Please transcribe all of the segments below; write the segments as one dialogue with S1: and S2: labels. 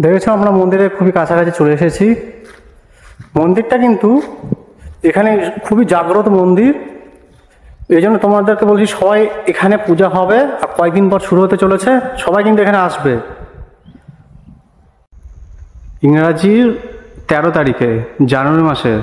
S1: দেখেছো আমরা মন্দিরের খুবই কাছাকাছি চলে এসেছি। মন্দিরটা কিন্তু এখানে খুবই জাগ্রত মন্দির, এই জন্য তোমাদেরকে বলছি সবাই এখানে পূজা হবে আর কয়েকদিন পর শুরু হতে চলেছে, সবাই কিন্তু এখানে আসবে। ইংরাজির 13 তারিখে জানুয়ারি মাসে।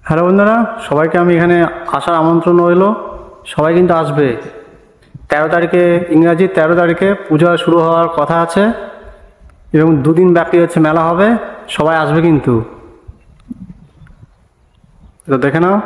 S1: হ্যালো বন্ধুরা, সবাইকে আমি এখানে আসার আমন্ত্রণ রইল। সবাই কিন্তু আসবে। 13 তারিখে, ইংরাজির 13 তারিখে পূজা শুরু হওয়ার কথা আছে এবং দুদিন ব্যাপী হচ্ছে মেলা হবে। সবাই আসবে কিন্তু। তো দেখে নাও।